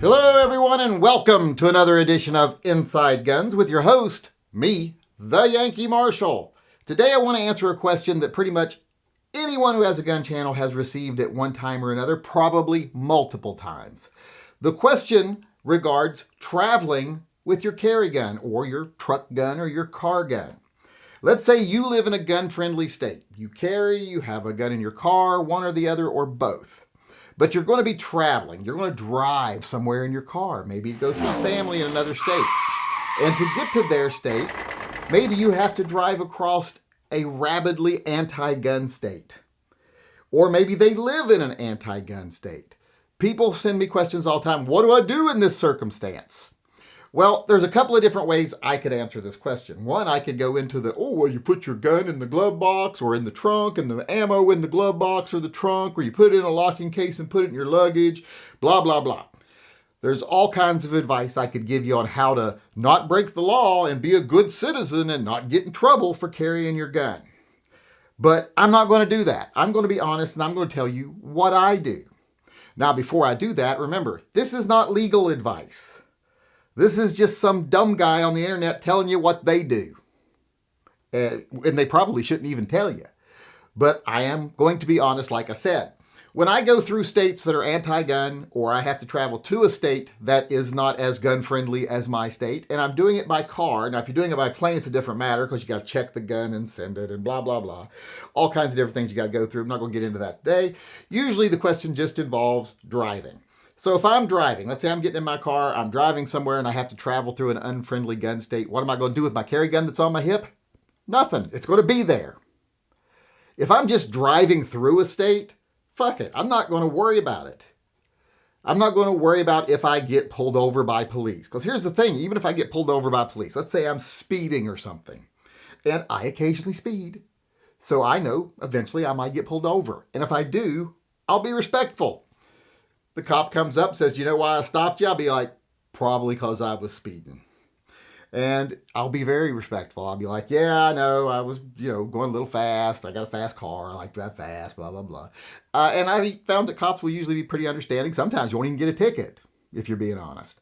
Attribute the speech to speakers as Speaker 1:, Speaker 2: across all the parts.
Speaker 1: Hello, everyone, and welcome to another edition of Inside Guns with your host, me, the Yankee Marshal. Today, I want to answer a question that pretty much anyone who has a gun channel has received at one time or another, probably multiple times. The question regards traveling with your carry gun or your truck gun or your car gun. Let's say you live in a gun-friendly state. You have a gun in your car, one or the other, or both. But you're going to be traveling. You're going to drive somewhere in your car. Maybe go see family in another state. And to get to their state, maybe you have to drive across a rabidly anti-gun state. Or maybe they live in an anti-gun state. People send me questions all the time. What do I do in this circumstance? Well, there's a couple of different ways I could answer this question. One, I could go into you put your gun in the glove box or in the trunk and the ammo in the glove box or the trunk, or you put it in a locking case and put it in your luggage, blah, blah, blah. There's all kinds of advice I could give you on how to not break the law and be a good citizen and not get in trouble for carrying your gun. But I'm not going to do that. I'm going to be honest and I'm going to tell you what I do. Now, before I do that, remember, this is not legal advice. This is just some dumb guy on the internet telling you what they do. And they probably shouldn't even tell you. But I am going to be honest, like I said. When I go through states that are anti-gun, or I have to travel to a state that is not as gun-friendly as my state, and I'm doing it by car. Now, if you're doing it by plane, it's a different matter because you got to check the gun and send it and blah, blah, blah. All kinds of different things you got to go through. I'm not going to get into that today. Usually the question just involves driving. So if I'm driving, let's say I'm getting in my car, I'm driving somewhere and I have to travel through an unfriendly gun state, what am I going to do with my carry gun that's on my hip? Nothing. It's going to be there. If I'm just driving through a state, fuck it. I'm not going to worry about it. I'm not going to worry about if I get pulled over by police. Because here's the thing, even if I get pulled over by police, let's say I'm speeding or something, and I occasionally speed. So I know eventually I might get pulled over. And if I do, I'll be respectful. The cop comes up, says, you know why I stopped you? I'll be like, probably because I was speeding. And I'll be very respectful. I'll be like, yeah, I know. I was, going a little fast. I got a fast car. I like to drive fast, blah, blah, blah. And I found that cops will usually be pretty understanding. Sometimes you won't even get a ticket, if you're being honest.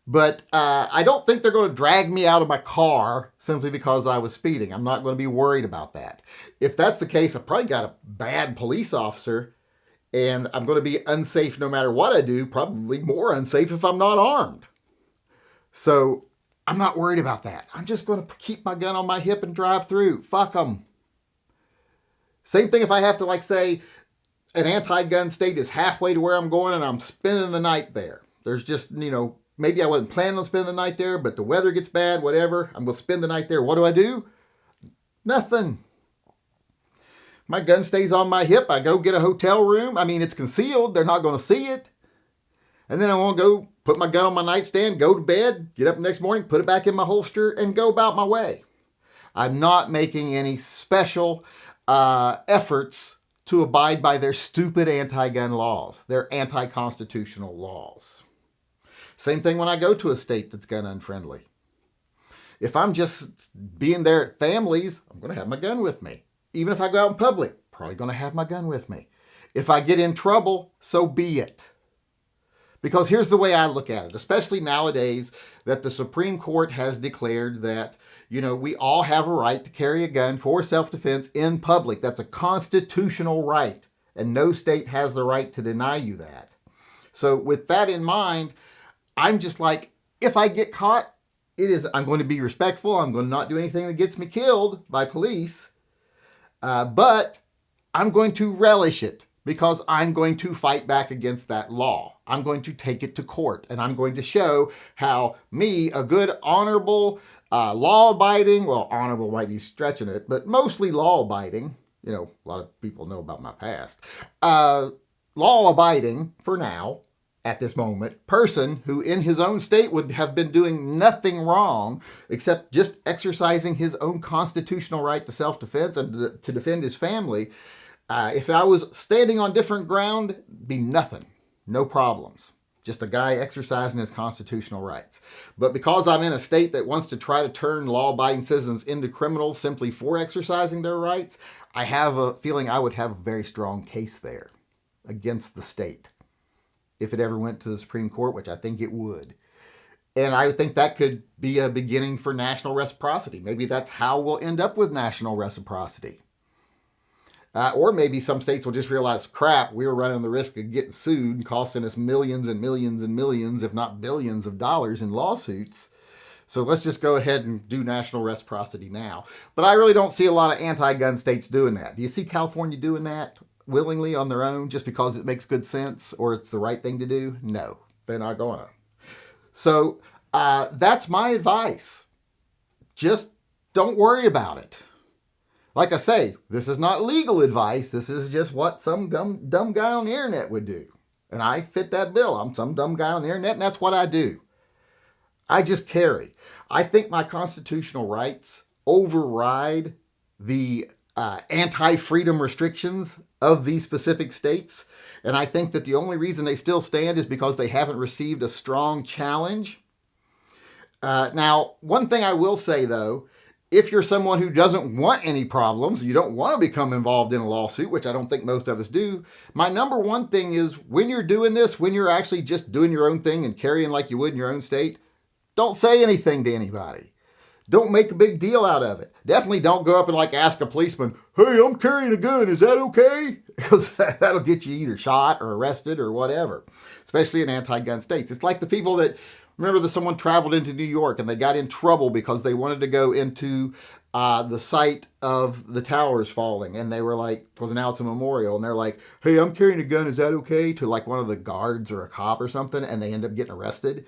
Speaker 1: But I don't think they're going to drag me out of my car simply because I was speeding. I'm not going to be worried about that. If that's the case, I probably got a bad police officer. And I'm going to be unsafe no matter what I do, probably more unsafe if I'm not armed. So I'm not worried about that. I'm just going to keep my gun on my hip and drive through. Fuck them. Same thing if I have to, say, an anti-gun state is halfway to where I'm going and I'm spending the night there. There's just, maybe I wasn't planning on spending the night there, but the weather gets bad, whatever. I'm going to spend the night there. What do? Nothing. My gun stays on my hip. I go get a hotel room. It's concealed. They're not going to see it. And then I want to go put my gun on my nightstand, go to bed, get up the next morning, put it back in my holster, and go about my way. I'm not making any special efforts to abide by their stupid anti-gun laws, their anti-constitutional laws. Same thing when I go to a state that's gun unfriendly. If I'm just being there at families, I'm going to have my gun with me. Even if I go out in public, probably going to have my gun with me. If I get in trouble, so be it. Because here's the way I look at it, especially nowadays that the Supreme Court has declared that, we all have a right to carry a gun for self-defense in public. That's a constitutional right, and no state has the right to deny you that. So with that in mind, I'm just like, if I get caught, I'm going to be respectful. I'm going to not do anything that gets me killed by police. But I'm going to relish it because I'm going to fight back against that law. I'm going to take it to court and I'm going to show how me, a good, honorable, law-abiding, well, honorable might be stretching it, but mostly law-abiding, a lot of people know about my past, law-abiding for now, at this moment, person who in his own state would have been doing nothing wrong except just exercising his own constitutional right to self-defense and to defend his family. If I was standing on different ground, it'd be nothing. No problems. Just a guy exercising his constitutional rights. But because I'm in a state that wants to try to turn law-abiding citizens into criminals simply for exercising their rights, I have a feeling I would have a very strong case there against the state. if it ever went to the Supreme Court, which I think it would. And I think that could be a beginning for national reciprocity. Maybe that's how we'll end up with national reciprocity. Or maybe some states will just realize, crap, we were running the risk of getting sued and costing us millions and millions and millions, if not billions of dollars in lawsuits. So let's just go ahead and do national reciprocity now. But I really don't see a lot of anti-gun states doing that. Do you see California doing that willingly on their own just because it makes good sense or it's the right thing to do? No, they're not going to. So that's my advice. Just don't worry about it. Like I say, this is not legal advice. This is just what some dumb guy on the internet would do. And I fit that bill. I'm some dumb guy on the internet, and that's what I do. I just carry. I think my constitutional rights override the anti-freedom restrictions of these specific states. And I think that the only reason they still stand is because they haven't received a strong challenge. Now, one thing I will say, though, if you're someone who doesn't want any problems, you don't want to become involved in a lawsuit, which I don't think most of us do, my number one thing is when you're doing this, when you're actually just doing your own thing and carrying like you would in your own state, don't say anything to anybody. Don't make a big deal out of it. Definitely don't go up and ask a policeman, hey, I'm carrying a gun, is that okay? Because that'll get you either shot or arrested or whatever, especially in anti-gun states. It's like the people that, remember that someone traveled into New York and they got in trouble because they wanted to go into the site of the towers falling. And they were like, because now it's a memorial. And they're like, hey, I'm carrying a gun, is that okay? To one of the guards or a cop or something. And they end up getting arrested.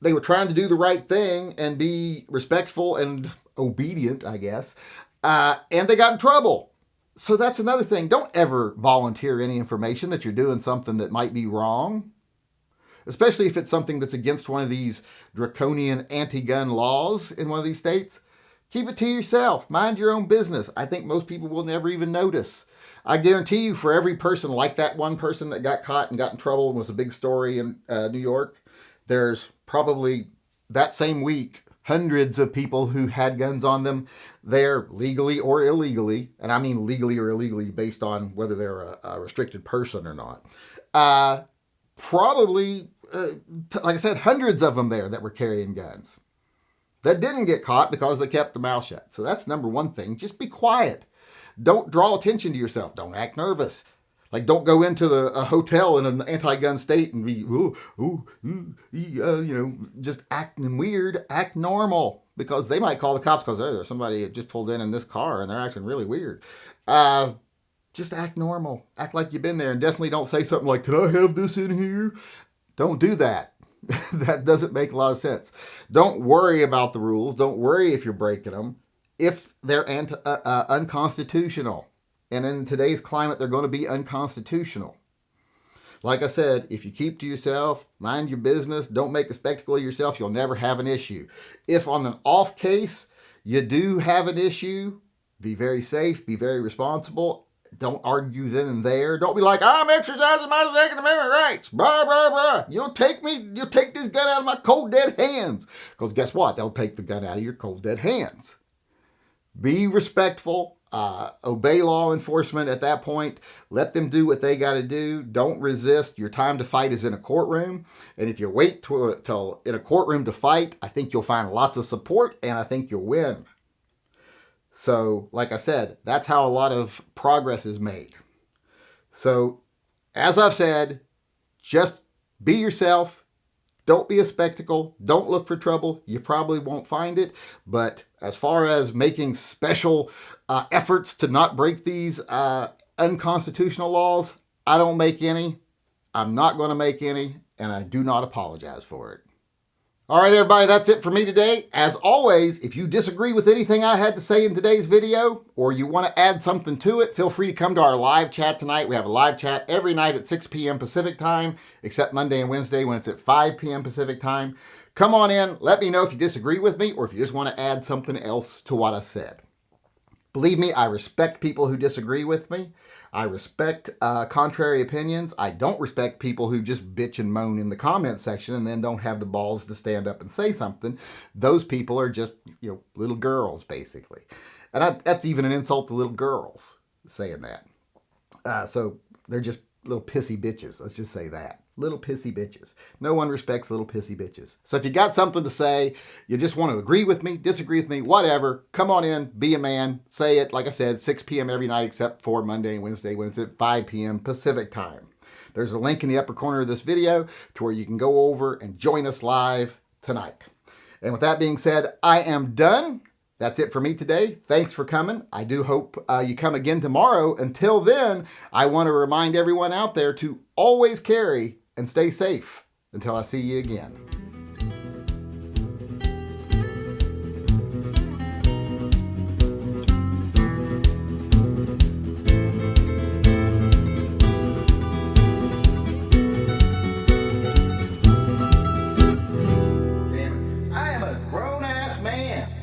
Speaker 1: They were trying to do the right thing and be respectful and obedient, I guess. And they got in trouble. So that's another thing. Don't ever volunteer any information that you're doing something that might be wrong. Especially if it's something that's against one of these draconian anti-gun laws in one of these states. Keep it to yourself. Mind your own business. I think most people will never even notice. I guarantee you for every person like that one person that got caught and got in trouble and was a big story in New York, there's probably that same week hundreds of people who had guns on them there legally or illegally. And I mean legally or illegally based on whether they're a restricted person or not. Probably, like I said, hundreds of them there that were carrying guns that didn't get caught because they kept their mouth shut. So that's number one thing. Just be quiet. Don't draw attention to yourself. Don't act nervous. Don't go into a hotel in an anti-gun state and be, just acting weird. Act normal because they might call the cops because there's somebody that just pulled in this car and they're acting really weird. Just act normal. Act like you've been there and definitely don't say something like, can I have this in here? Don't do that. That doesn't make a lot of sense. Don't worry about the rules. Don't worry if you're breaking them. If they're unconstitutional. And in today's climate, they're going to be unconstitutional. Like I said, if you keep to yourself, mind your business, don't make a spectacle of yourself, you'll never have an issue. If on an off case, you do have an issue, be very safe, be very responsible. Don't argue then and there. Don't be like, I'm exercising my Second Amendment rights. Blah, blah, blah. You'll take this gun out of my cold, dead hands. Because guess what? They'll take the gun out of your cold, dead hands. Be respectful. Obey law enforcement at that point. Let them do what they got to do. Don't resist. Your time to fight is in a courtroom. And if you wait till in a courtroom to fight, I think you'll find lots of support and I think you'll win. So, like I said, that's how a lot of progress is made. So, as I've said, just be yourself. Don't be a spectacle. Don't look for trouble. You probably won't find it. But as far as making special efforts to not break these unconstitutional laws, I don't make any. I'm not going to make any. And I do not apologize for it. All right, everybody, that's it for me today. As always, if you disagree with anything I had to say in today's video, or you want to add something to it, feel free to come to our live chat tonight. We have a live chat every night at 6 p.m. Pacific time, except Monday and Wednesday when it's at 5 p.m. Pacific time. Come on in. Let me know if you disagree with me or if you just want to add something else to what I said. Believe me, I respect people who disagree with me. I respect contrary opinions. I don't respect people who just bitch and moan in the comment section and then don't have the balls to stand up and say something. Those people are just, little girls, basically. And that's even an insult to little girls, saying that. So they're just little pissy bitches. Let's just say that. Little pissy bitches. No one respects little pissy bitches. So if you got something to say, you just want to agree with me, disagree with me, whatever, come on in, be a man, say it. Like I said, 6 p.m. every night except for Monday and Wednesday when it's at 5 p.m. Pacific time. There's a link in the upper corner of this video to where you can go over and join us live tonight. And with that being said, I am done. That's it for me today. Thanks for coming. I do hope you come again tomorrow. Until then, I want to remind everyone out there to always carry and stay safe until I see you again. Damn it. I am a grown-ass man.